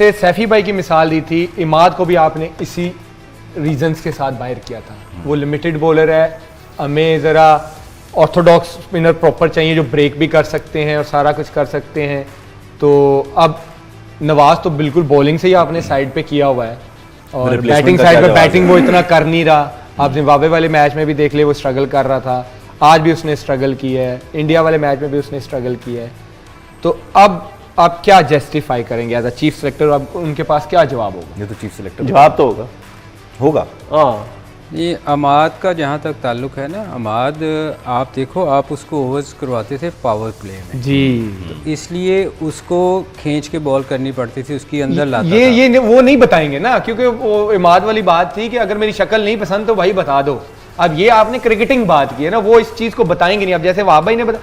जैसे सैफी भाई की मिसाल दी थी, इमाद को भी आपने इसी रीजंस के साथ बाहर किया था। वो लिमिटेड बॉलर है, हमें ज़रा ऑर्थोडॉक्स स्पिनर प्रॉपर चाहिए जो ब्रेक भी कर सकते हैं और सारा कुछ कर सकते हैं। तो अब नवाज तो बिल्कुल बॉलिंग से ही आपने साइड पे किया हुआ है और बैटिंग साइड पे बैटिंग वो इतना कर नहीं रहा। आप जिम्बाब्वे वाले मैच में भी देख ले, वो स्ट्रगल कर रहा था, आज भी उसने स्ट्रगल की है, इंडिया वाले मैच में भी उसने स्ट्रगल की है। तो अब आप क्या जस्टिफाई करेंगे एज अ चीफ सिलेक्टर? अब उनके पास क्या जवाब होगा? ये तो चीफ सिलेक्टर जवाब तो होगा। हाँ, ये अमाद का जहाँ तक ताल्लुक है ना, अमाद आप देखो, आप उसको ओवर्स करवाते थे पावर प्ले में जी, तो इसलिए उसको खींच के बॉल करनी पड़ती थी, उसकी अंदर लाता था। ये वो नहीं बताएंगे ना, क्योंकि वो इमाद वाली बात थी कि अगर मेरी शक्ल नहीं पसंद तो भाई बता दो। अब ये आपने क्रिकेटिंग बात की है ना, वो इस चीज को बताएंगे नहीं। अब जैसे वहाब भाई ने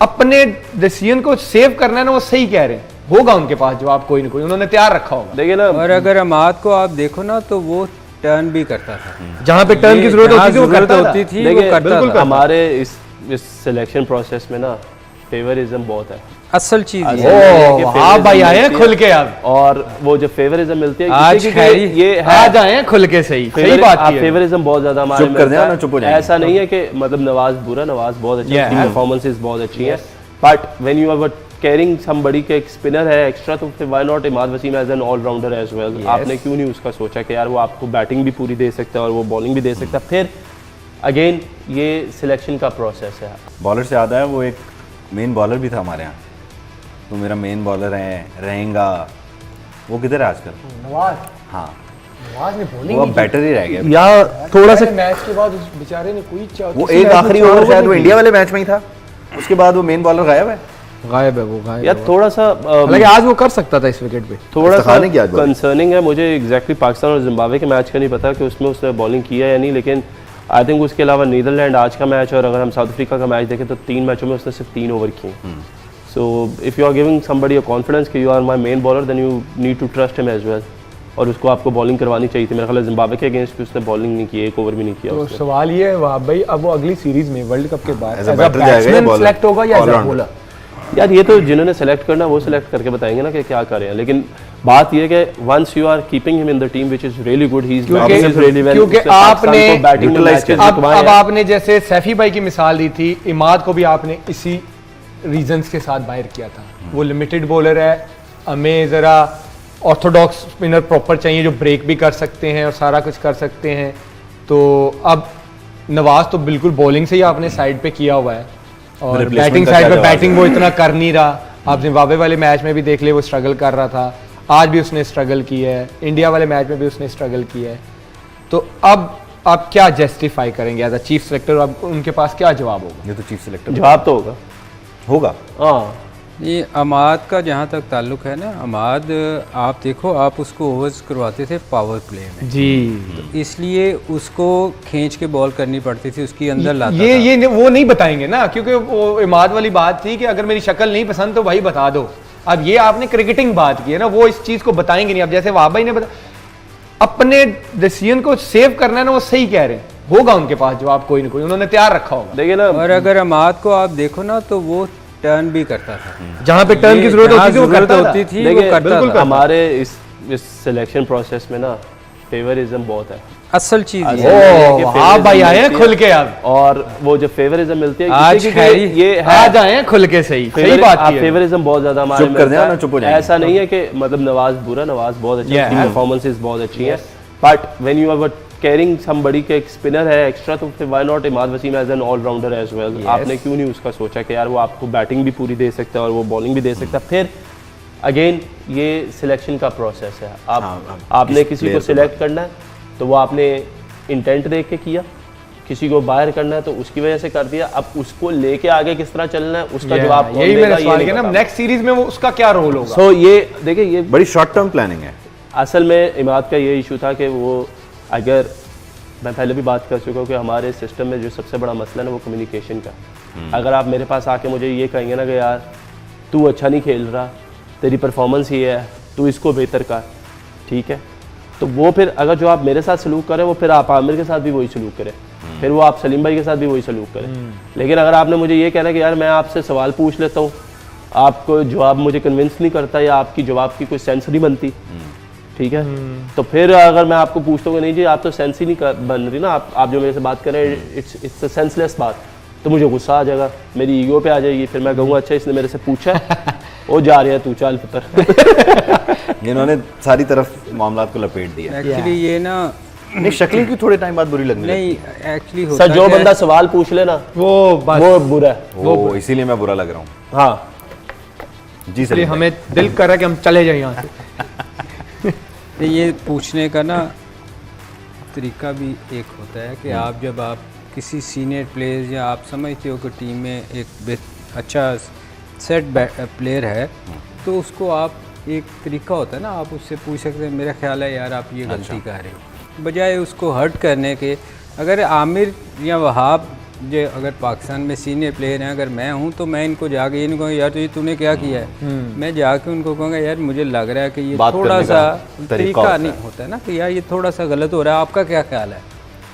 अपने डिसीजन को सेव करना है ना, वो सही कह रहे हैं, होगा उनके पास जवाब कोई ना कोई, उन्होंने तैयार रखा होगा। देखिए ना, और अगर अमाद को आप देखो ना तो वो टर्न भी करता था, जहां पे टर्न की जरूरत होती थी वो करता होती था। थी, वो करता बिल्कुल था। हमारे इस सिलेक्शन प्रोसेस में ना फेवरिज्म बहुत है। असल चीज ये ये है कि हाँ भाई आए हैं favoritism खुल के अब, और वो जो फेवरिज्म मिलती है आज क्योंकि खैरी ये है आज आए हैं खुल के, सही बात की है। फेवरिज्म बहुत ज्यादा हमारे चुप में कर होता देना है। ना, चुप हो जाएंगे। ऐसा नहीं है कि मतलब नवाज बुरा, नवाज बहुत अच्छा, Yeah. उसकी परफॉर्मेंसेस बहुत अच्छी हैं, but when you are carrying somebody के एक स्पिनर है एक्स्ट्रा, तो फिर why not Imad Wasim as an allrounder as well. आपने क्यों नहीं उसका सोचा कि यार वो आपको बैटिंग भी पूरी दे सकता है और वो बॉलिंग भी दे सकता है। फिर अगेन ये सिलेक्शन का प्रोसेस है। बॉलर से याद है, वो एक मेन बॉलर भी था हमारे यहाँ, तो मेरा मेन बॉलर रहेगा, वो किधर है आजकल? नवाज, हाँ, नवाज ने बॉलिंग वो अब बैटर ही रह गया। या थोड़ा सा मैच के बाद उस बेचारे ने कोई वो एक आखिरी ओवर शायद वो इंडिया वाले मैच में ही था, उसके बाद वो मेन बॉलर गायब है। गायब है, वो गायब या है। थोड़ा सा हालांकि आज वो कर सकता था इस विकेट पे। थोड़ा सा इस्तेमाल नहीं किया आज बॉलिंग। कंसर्निंग है मुझे एग्जैक्टली पाकिस्तान और जिम्बाब्वे के मैच का नहीं पता कि उसमें उसने बॉलिंग किया या नहीं, लेकिन आई थिंक उसके अलावा नीदरलैंड आज का मैच और अगर हम साउथ अफ्रीका का मैच देखें तो 3 मैचों में उसने सिर्फ 3 ओवर किए। So if you are giving somebody a confidence कि you are my main bowler, then you need to trust him as well, और उसको आपको बॉलिंग करवानी चाहिए थी। मेरा ख्याल है जिम्बाब्वे के अगेंस्ट भी उसने बॉलिंग नहीं की, एक ओवर भी नहीं किया तो उसने। सवाल ये है वहाब भाई, अब वो अगली सीरीज में वर्ल्ड कप के बाद As a as a batter जाएगा या batsman bowler? select होगा या as a All-rounder? bowler? यार ये तो जिन्होंने सेलेक्ट करना वो सेलेक्ट करके बताएंगे ना कि क्या कर रहे हैं, लेकिन बात ये है कि once you are keeping him in the team which is really good, he is really well, क्योंकि आपने बैटिंग अब आपने जैसे सैफी भाई की मिसाल दी थी, इमाद को भी आपने इसी रीजंस के साथ बाहर किया था। वो लिमिटेड बॉलर है, हमें ज़रा ऑर्थोडॉक्स स्पिनर प्रॉपर चाहिए जो ब्रेक भी कर सकते हैं और सारा कुछ कर सकते हैं। तो अब नवाज तो बिल्कुल बॉलिंग से ही आपने साइड पे किया हुआ है और Replacement बैटिंग का साइड क्या पे जवाब बैटिंग वो इतना कर नहीं रहा। आप जिम्बाब्वे वाले मैच में भी देख ले, वो स्ट्रगल कर रहा था, आज भी उसने स्ट्रगल की है, इंडिया वाले मैच में भी उसने स्ट्रगल की है। तो अब आप क्या जस्टिफाई करेंगे एज अ चीफ सिलेक्टर? अब उनके पास क्या जवाब होगा? ये तो चीफ सिलेक्टर जवाब तो होगा। हाँ, ये अमाद का जहाँ तक ताल्लुक है ना, अमाद आप देखो, आप उसको ओवर्स करवाते थे पावर प्ले में जी, तो इसलिए उसको खींच के बॉल करनी पड़ती थी, उसकी अंदर लाता था। ये वो नहीं बताएंगे ना, क्योंकि वो इमाद वाली बात थी कि अगर मेरी शक्ल नहीं पसंद तो भाई बता दो। अब ये आपने क्रिकेटिंग बात की है ना, वो इस चीज को बताएंगे नहीं। अब जैसे वहाब भाई ने अपने डिसीजन को सेव करना है ना, वो सही कह रहे हैं, होगा उनके पास जवाब कोई ना कोई, उन्होंने तैयार रखा होगा। देखिए ना, और अगर अमाद को आप देखो ना तो वो टर्न भी करता था, जहां पे टर्न की जरूरत होती थी वो करता था। होती थी, वो देखिए करता बिल्कुल था। हमारे इस सिलेक्शन प्रोसेस में ना फेवरिज्म बहुत है। असल चीज ये ये है कि हाँ भाई आए हैं favouritism खुल के अब, और वो जो फेवरिज्म मिलती है आज क्योंकि खैरी ये है आज आए हैं खुल के, सही बात की है। फेवरिज्म बहुत ज्यादा हमारे चुप में कर होता देना है। ना, चुप हो जाएंगे। ऐसा नहीं है कि मतलब नवाज बुरा, नवाज बहुत अच्छा, Yeah. उसकी परफॉर्मेंसेस बहुत अच्छी हैं, but when you are carrying somebody के एक स्पिनर है एक्स्ट्रा, तो फिर why not Imad Wasim as an allrounder as well. आपने क्यों नहीं उसका सोचा कि यार वो आपको बैटिंग भी पूरी दे सकता है और वो बॉलिंग भी दे सकता है। फिर अगेन ये सिलेक्शन का प्रोसेस है। आपने किसी को सिलेक्ट करना है तो वो आपने इंटेंट देख के किया, किसी को बाहर करना है तो उसकी वजह से कर दिया। अब उसको लेके आगे किस तरह चलना है उसका जवाब कौन यही देगा, मैंने ये सवाल नहीं किया ना, पता। नेक्स्ट सीरीज में वो उसका क्या रोल होगा? सो ये देखिए, ये बड़ी शॉर्ट टर्म प्लानिंग है। असल में इमाद का ये इशू था कि वो, अगर मैं पहले भी बात कर चुका हूँ कि हमारे सिस्टम में जो सबसे बड़ा मसला है ना वो कम्युनिकेशन का। अगर आप मेरे पास आके मुझे ये कहेंगे ना कि यार तू अच्छा नहीं खेल रहा, तेरी परफॉर्मेंस ये है, तू इसको बेहतर कर, ठीक है, तो वो फिर अगर जो आप मेरे साथ सलूक करें वो फिर आप आमिर के साथ भी वही सलूक करें, फिर वो आप सलीम भाई के साथ भी वही सलूक करें। लेकिन अगर आपने मुझे ये कहना कि यार मैं आपसे सवाल पूछ लेता हूँ आपको जवाब मुझे कन्विंस नहीं करता या आपकी जवाब की कोई सेंस नहीं बनती, ठीक है, तो फिर अगर मैं आपको पूछता हूँ नहीं जी आप तो सेंस ही नहीं बन रही ना, आप जो मेरे से बात कर रहे हैं इट्स अ सेंसलेस बात, तो मुझे गुस्सा आ जाएगा, मेरी ईगो पे आ जाएगी, फिर मैं कहूँगा अच्छा इसने मेरे से पूछा है वो जा रहे हैं तू चल पुत्र। इन्होंने सारी तरफ मामला को लपेट दिया। एक्चुअली ये ना नहीं, शक्ल की थोड़े टाइम बाद बुरी लगने नहीं एक्चुअली सर होता जो क्या बंदा सवाल पूछ ले ना वो बस वो बुरा है। लगती। वो इसीलिए मैं बुरा लग रहा हूँ। हाँ जी इसलिए सर, हमें दिल कर रहा है कि हम चले जाए यहाँ से। है, ये पूछने का ना तरीका भी एक होता है कि आप जब आप किसी सीनियर प्लेयर या आप समझते हो कि टीम में एक अच्छा सेट प्लेयर है तो उसको आप एक तरीका होता है ना, आप उससे पूछ सकते हैं मेरा ख्याल है यार आप ये गलती कर रहे हो, बजाय उसको हर्ट करने के। अगर आमिर या वहाब जो अगर पाकिस्तान में सीनियर प्लेयर हैं, अगर मैं हूं तो मैं इनको जाके ये नहीं कहूँगा यार तो ये तूने क्या किया है, मैं जाके उनको कहूँगा यार मुझे लग रहा है कि ये बात थोड़ा करने सा का तरीका तरीका होता नहीं होता है ना कि यार ये थोड़ा सा गलत हो रहा है, आपका क्या ख्याल है,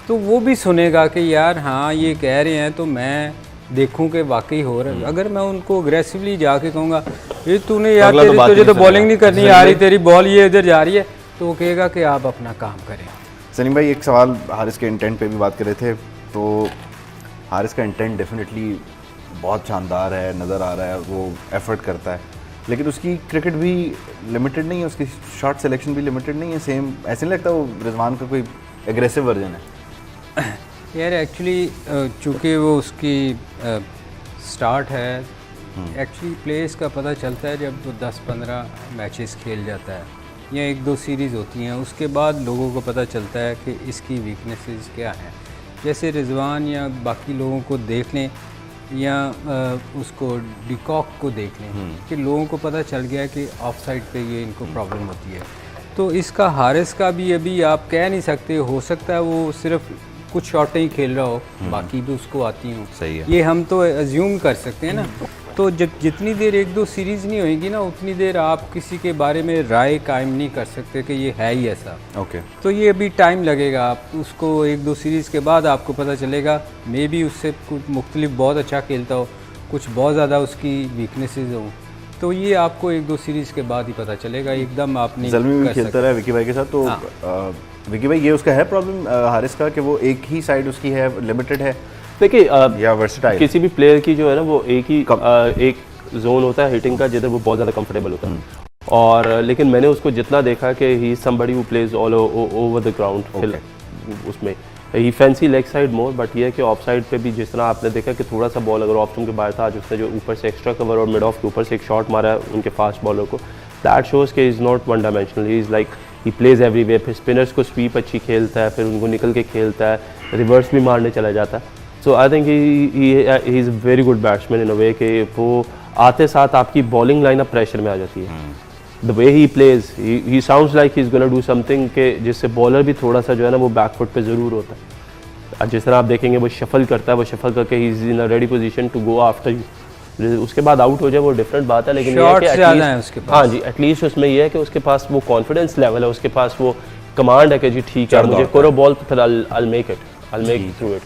तो वो भी सुनेगा कि यार हाँ ये कह रहे हैं तो मैं देखूं कि वाकई हो रहा है। अगर मैं उनको अग्रेसिवली जाके कहूँगा ये तूने यार अगला तो बात तुझे ही तो नहीं बॉलिंग नहीं सुनेगा। करनी आ रही, तेरी बॉल ये इधर जा रही है, तो वो कहेगा कि आप अपना काम करें। सलीम भाई एक सवाल, हारिस के इंटेंट पे भी बात कर रहे थे, तो हारिस का इंटेंट डेफिनेटली बहुत शानदार है, नज़र आ रहा है, वो एफर्ट करता है, लेकिन उसकी क्रिकेट भी लिमिटेड नहीं है, उसकी शॉट सिलेक्शन भी लिमिटेड नहीं है। सेम ऐसे नहीं लगता वो रिजवान का कोई एग्रेसिव वर्जन है? यार एक्चुअली चूँकि वो उसकी स्टार्ट है, एक्चुअली प्लेस का पता चलता है जब वो 10-15 मैचेस खेल जाता है या 1-2 सीरीज़ होती हैं, उसके बाद लोगों को पता चलता है कि इसकी वीकनेसेस क्या हैं। जैसे रिजवान या बाकी लोगों को देख लें या उसको डिकॉक को देख लें कि लोगों को पता चल गया कि ऑफ साइड पे ये इनको प्रॉब्लम होती है, तो इसका हारिस का भी अभी आप कह नहीं सकते, हो सकता है वो सिर्फ कुछ शॉटें ही खेल रहा हो, बाकी भी उसको आती हूँ, सही है। ये हम तो अज्यूम कर सकते हैं ना। तो जब जितनी देर 1-2 सीरीज़ नहीं होएगी ना उतनी देर आप किसी के बारे में राय कायम नहीं कर सकते कि ये है ही ऐसा। ओके, तो ये अभी टाइम लगेगा, आप उसको 1-2 सीरीज़ के बाद आपको पता चलेगा, मे बी उससे कुछ मुख्तलिफ बहुत अच्छा खेलता हो, कुछ बहुत ज़्यादा उसकी वीकनेसेस हों, तो ये आपको 1-2 सीरीज़ के बाद ही पता चलेगा, एकदम आप नहीं जल्मी भी कर खेलता सकते। रहा है विकी भाई के साथ, तो हाँ। विकी भाई ये उसका है प्रॉब्लम हारिस का कि वो एक ही साइड उसकी है, लिमिटेड है देखिए या वर्सेटाइल? किसी भी प्लेयर की जो है ना वो एक ही एक जोन होता है हिटिंग का जिधर वो बहुत ज़्यादा कंफर्टेबल होता है, और लेकिन मैंने उसको जितना देखा कि he is somebody who plays all over the ground, उसमें ही fancy leg side more, but ये है कि ऑफ साइड पे भी जिस तरह आपने देखा कि थोड़ा सा बॉल अगर ऑफ स्टंप के बाहर था, आज उसने जो ऊपर से एक्स्ट्रा कवर और मिड ऑफ के ऊपर से एक शॉट मारा है उनके फास्ट बॉलर को, दैट शोज के is not one dimensional, he is like he plays everywhere. फिर स्पिनर्स को स्वीप अच्छी खेलता है, फिर उनको निकल के खेलता है, रिवर्स भी मारने चला जाता है। So I think he is a very good batsman in a way कि वो आते साथ आपकी बॉलिंग लाइनअप प्रेशर में आ जाती है। The way he plays he sounds like he is gonna do something के जिससे बॉलर भी थोड़ा सा जो है ना वो बैकफुट पे ज़रूर होता है। जिस तरह आप देखेंगे वो शफल करता है, वो शफल करके he is in a ready position to go after you, उसके बाद आउट हो जाए वो डिफरेंट बात है, लेकिन ये है कि ज़्यादा है उसके पास। हाँ जी, एटलीस्ट उसमें ये है कि उसके पास वो कॉन्फिडेंस लेवल है, उसके पास वो कमांड है कि जी ठीक है मुझे करो बॉल तो फिर I make it through it.